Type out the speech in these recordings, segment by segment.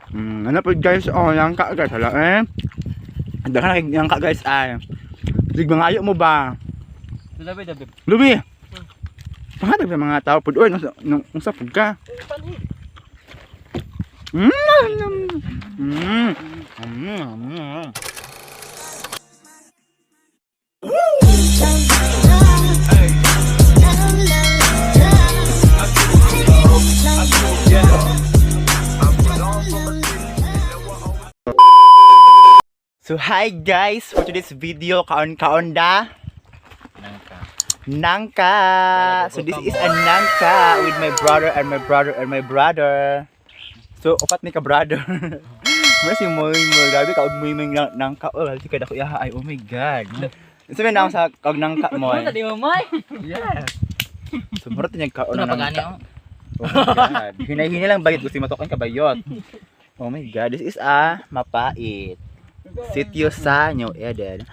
Ano po guys, langka guys, hala eh. Anda ka na langka guys ay. Sig mangayo mo ba? Dabi. Lubi. Pangatag sa mga tao pud oy nung sa pud ka. So hi guys, for today's video, kaon da nangka. So this is a nangka with my brother and my brother and my brother. So upat ni ka brother. Merci mo grabe ka og mo nangka. Oh, halti ka dako ya ay oh my god. Sabi na sa kag nangka mo. Tadi mo may. Yeah. So mura tinyag kaon Ano na pagani nangka. Oh my god. Hinay-hinay lang bayot gusto matokan ka bayot. Oh my god, this is a mapait. Sitio Sanyo Eden.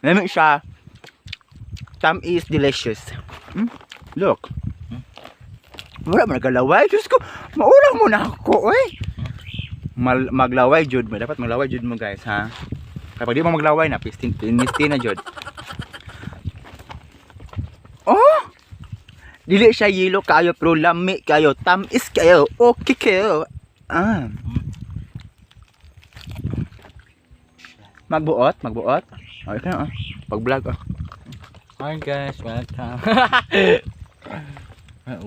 Lemon siya. Tam is delicious. Look. Wala mo nagalaway. Diyos ko, maulang mo na ako eh. Maglaway jud mo. Dapat maglaway jud mo guys ha. Kapag di mo maglaway na, pistin na jud. Oh! Dili siya yelo kayo pero lami kayo, tamis kayo, okay kayo. Magbuot. Okay na pag-vlog Hi guys, welcome.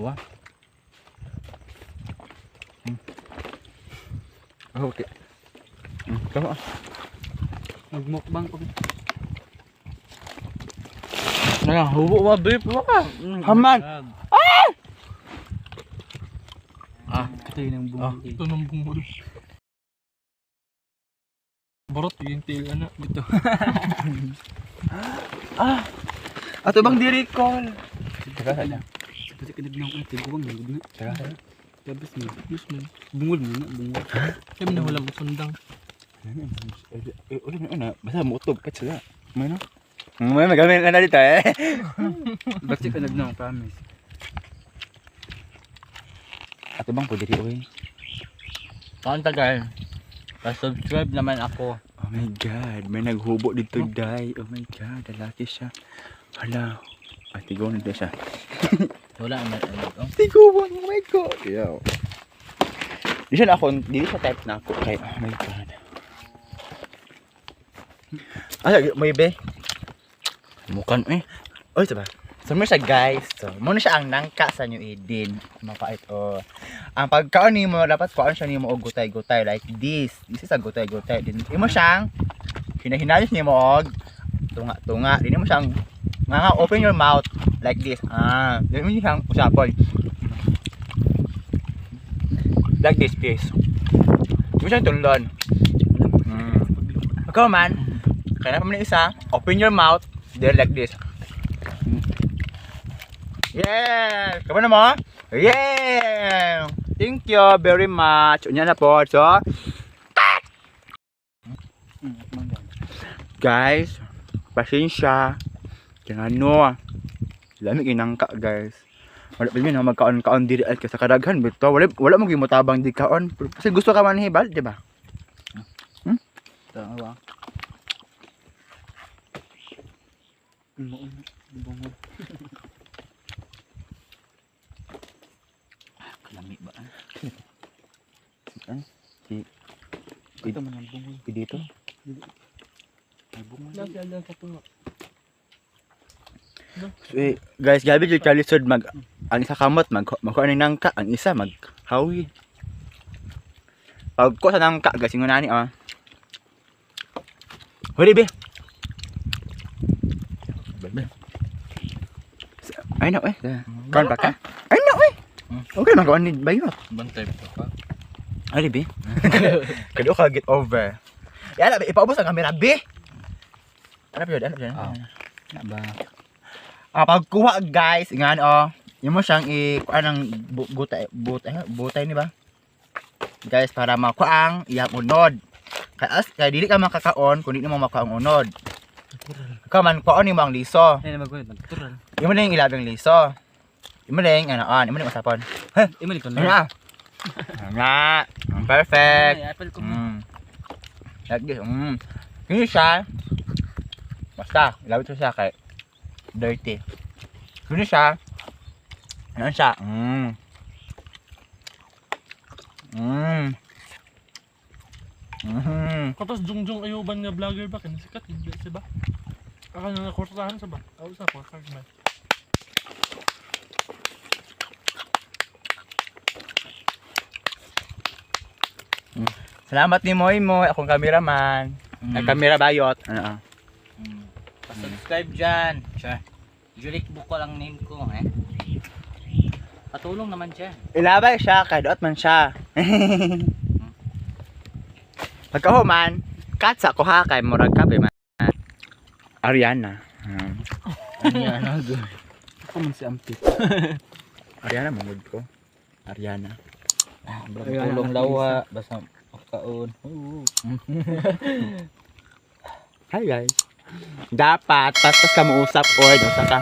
What? Okay. Kamu Magmukbang ko. Hubo ba beef mo ka? Haman. Ito yun ang bungol. Ito ng bungol. Barot yung tail anak dito. Ato bang di-recall? Teka sana. Kasi kinablang ko natin buwang nagod na. Teka sana. Tapos mo. Bungol mo na. Bungol. Kaya na wala mo sundang. Ulit na basta motob kat sila. May no? May magamit na dito eh. Basta ka nagnang promise. Ato bang pwede rin oy. Kaon tagal. Pa-subscribe naman ako. Oh my god, may naghubo dito day. Oh my god, lalaki siya. Hala. Tigaw na siya. Wala na. Tigaw, oh my god. Yo. Di siya type na ako. Kaya, oh my god. May be. Mukan eh. Oy, diba? So mo siya guys. So, muna siya ang nangka sa New Eden. Mapait oh. Ang pagkaon nimo dapat kuan siya nimo og gutay-gutay like this. This is a gutay-gutay. Din imo siyang hinahinayos nimo og tunga-tunga. Din mo siyang nga open your mouth like this. Din mo siyang usapon. Like this please. Di mo siyang tulon. Ikaw man. Kaya pa man isa, open your mouth. There like this. Yeah! Kapan mo? Yeah! Thank you very much. Unya na po. So, guys, pasensya. Kaya ano, lamig inangka guys. Wala pa yun magkaon-kaon diri at sa kadaghan. Bito. Wala mo gimutabang di kaon. Kasi gusto ka man hibal, di ba? Tawa. Bungol. Lami ba? Ito man ang bungol. Dito. Ay bungol. Lang ka tungo. So, guys, gabi yung kalisod ang isa kamot magkuha ng nangka, ang isa maghawi. Pag ko sa nangka, guys, yung nani Huli be. Ay na kawan pa ka? Ay na okay magawa ni bayot. Bantay pa. Ay be. Kado ka get over. Yan be, ipaubos ang camera be. Ano ba? Na ba? Pagkuha guys, ngan yung mo siyang kuha ng butay ni ba? Guys, para makuha ang iyang unod. Kaya dili ka makakaon kung di mo makuha ang unod. Ikaw man, kuha ni mo ang liso. Ay na magkulit, natural. Imo na yung ilabing liso. Imo na yung imo na yung usapon. Imali ko Ano na. na? Perfect. Ay, apple ko. Like this. Yun siya. Basta, ilawit ko siya kay dirty. Yun siya. Ano siya? Katos jungjung ayuban nga vlogger ba? Kinasikat, hindi siya ba? Akala na kursahan sa ba? Ako sa kursahan ba? Salamat ni Moy Moy, akong cameraman. Ay, camera bayot. Ano? Pa-subscribe dyan. Siya. Julik Buko lang name ko eh. Patulong naman siya. Ilabay siya, kay doot man siya. Pagkahuman, katsa ko ha, kay murag kape man. Ariana. Ano doon? Ako man si Ampit. Ariana, mamud ko. Ariana. Patulong lawa. Basta makaon. Hi guys. Dapat, paspas ka mo usap or dosa ka.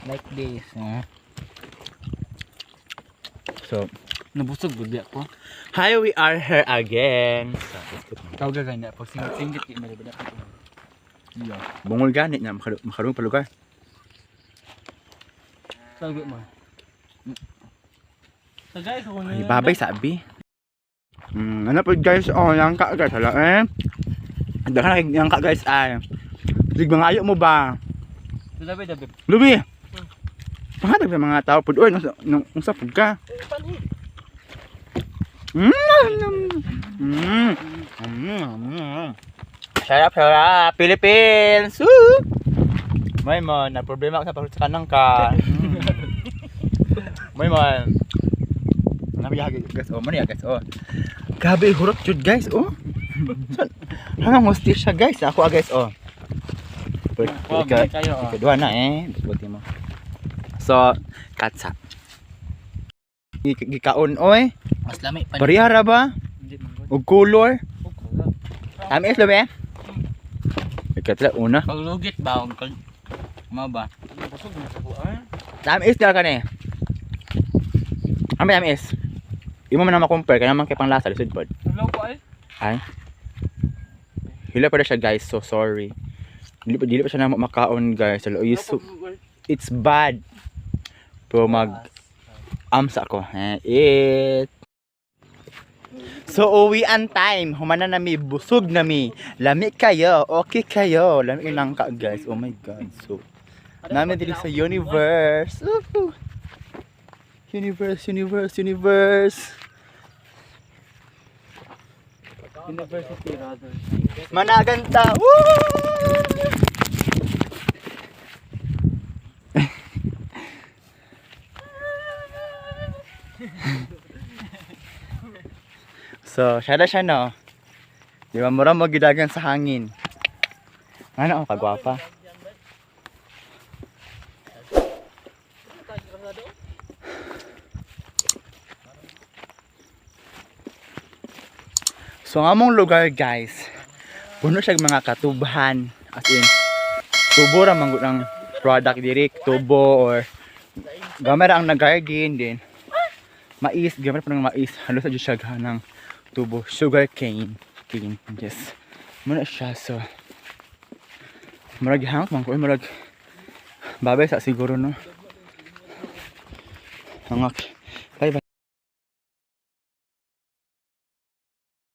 Like this. So, Nabusog gud ako. hi, we are here again. Ikaw gagay na pag singit di malibad ako. Iya. Bungol ganit na, makarong palugar. Sabi mo. Tagay ko Ay, babay sabi. Ano po guys, yang ka guys, hala eh. Anda ka na yang ka guys ay. Sig mga ayo mo ba? Sabi dabi. Lubi. Pangatag sa mga tao pud oy nung sa pud ka. Sarap, Philippines. Woo! May man, na problema ka sa kanang ka. May man. Nabiyag guys, oh, mani guys, oh. Gabi hurot jud guys, oh. Hangang hostisya guys, ako guys, oh. Kayo. Kedua na buti mo. So, katsa. Gikaon oy. Mas lami pa. Parihara ba? Hindi man gud. Og color. Tamis lo be? Ikatla una. Paglugit ba? Mo ba? Busog na sa buhay. Tamis dal ka ni. Amay tamis. Imo man na ma-compare kaya naman kay panglasa lisod pod. Hello po ay. Ay. Hila pa na siya guys, so sorry. Dili pa siya na makaon guys. So, it's bad. Pero amsa ko. It. So uwi ang time. Humana na mi, busog na mi. Lami kayo, okay kayo. Lami lang ka guys. Oh my god. So namin dili sa universe. Woohoo. Universe. University rather. Managanta. Woo! So, siya no. Di ba mura mo gidagan sa hangin. Ano ang kagwapa? So nga mong lugar guys, puno siya mga katubahan, as in tubo ra man gud ang product diri, tubo or gamay ra ang nag-garden din. Mais, gamay pa ng mais, halos sa siya ng tubo, sugar cane, yes. Muna siya so murag hang man ko murag babay sa siguro no. Hangak.